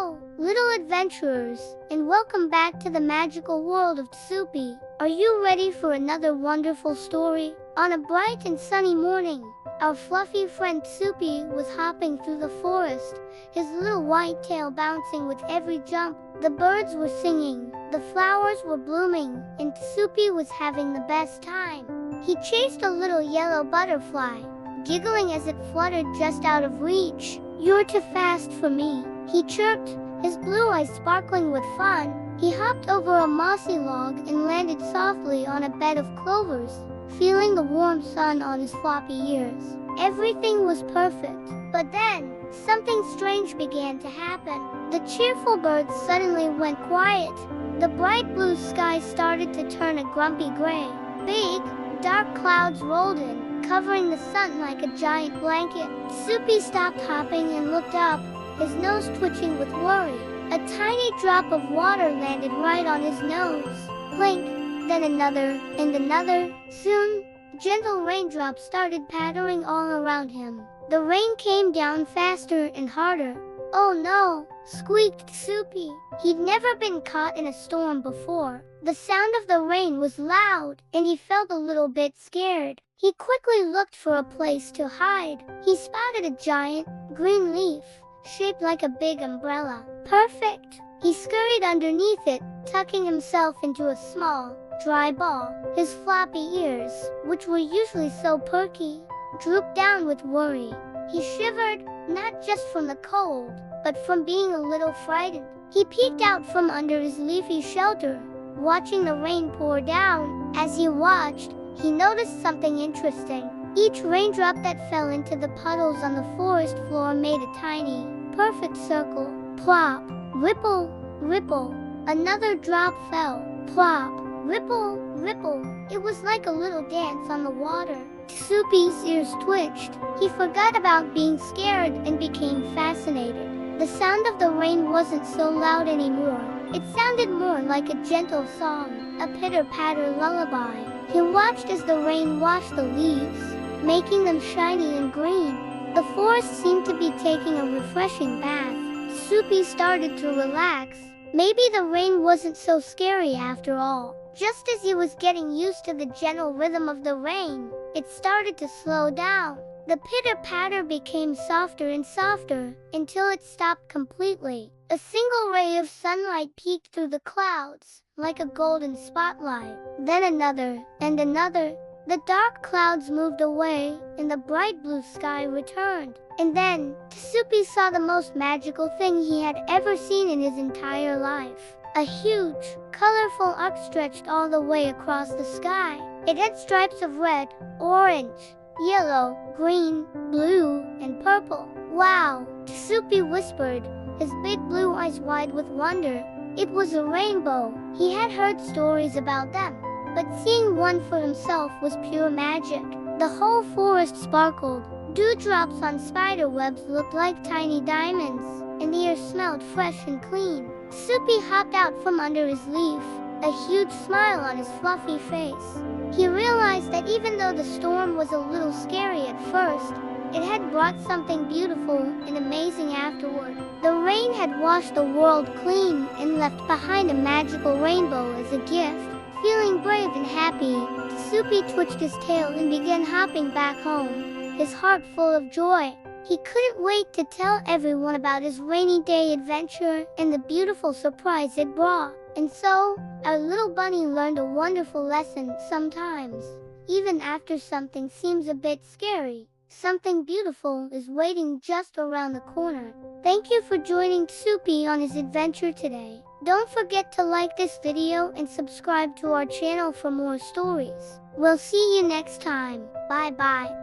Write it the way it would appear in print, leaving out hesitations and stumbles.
Hello, little adventurers, and welcome back to the magical world of Tzupi. Are you ready for another wonderful story? On a bright and sunny morning, our fluffy friend Tzupi was hopping through the forest, his little white tail bouncing with every jump. The birds were singing, the flowers were blooming, and Tzupi was having the best time. He chased a little yellow butterfly, giggling as it fluttered just out of reach. "You're too fast for me," he chirped, his blue eyes sparkling with fun. He hopped over a mossy log and landed softly on a bed of clovers, feeling the warm sun on his floppy ears. Everything was perfect. But then, something strange began to happen. The cheerful birds suddenly went quiet. The bright blue sky started to turn a grumpy gray. Big, dark clouds rolled in, covering the sun like a giant blanket. Tzupi stopped hopping and looked up, his nose twitching with worry. A tiny drop of water landed right on his nose. Plink, then another, and another. Soon, gentle raindrops started pattering all around him. The rain came down faster and harder. "Oh no!" squeaked Tzupi. He'd never been caught in a storm before. The sound of the rain was loud, and he felt a little bit scared. He quickly looked for a place to hide. He spotted a giant, green leaf, shaped like a big umbrella. Perfect! He scurried underneath it, tucking himself into a small, dry ball. His floppy ears, which were usually so perky, drooped down with worry. He shivered, not just from the cold, but from being a little frightened. He peeked out from under his leafy shelter, watching the rain pour down. As he watched, he noticed something interesting. Each raindrop that fell into the puddles on the forest floor made a tiny, perfect circle. Plop, ripple, ripple. Another drop fell. Plop, ripple, ripple. It was like a little dance on the water. Tzupi's ears twitched. He forgot about being scared and became fascinated. The sound of the rain wasn't so loud anymore. It sounded more like a gentle song, a pitter-patter lullaby. He watched as the rain washed the leaves, making them shiny and green. The forest seemed to be taking a refreshing bath. Tzupi started to relax. Maybe the rain wasn't so scary after all. Just as he was getting used to the gentle rhythm of the rain, it started to slow down. The pitter-patter became softer and softer, until it stopped completely. A single ray of sunlight peeked through the clouds, like a golden spotlight. Then another, and another. The dark clouds moved away, and the bright blue sky returned. And then, Tzupi saw the most magical thing he had ever seen in his entire life. A huge, colorful arc stretched all the way across the sky. It had stripes of red, orange, yellow, green, blue, and purple. "Wow!" Tzupi whispered, his big blue eyes wide with wonder. It was a rainbow. He had heard stories about them, but seeing one for himself was pure magic. The whole forest sparkled. Dewdrops on spider webs looked like tiny diamonds, and the air smelled fresh and clean. Tzupi hopped out from under his leaf, a huge smile on his fluffy face. He realized that even though the storm was a little scary at first, it had brought something beautiful and amazing afterward. The rain had washed the world clean and left behind a magical rainbow as a gift. Feeling brave and happy, Tzupi twitched his tail and began hopping back home, his heart full of joy. He couldn't wait to tell everyone about his rainy day adventure and the beautiful surprise it brought. And so, our little bunny learned a wonderful lesson. Sometimes, even after something seems a bit scary, something beautiful is waiting just around the corner. Thank you for joining Tzupi on his adventure today. Don't forget to like this video and subscribe to our channel for more stories. We'll see you next time. Bye bye.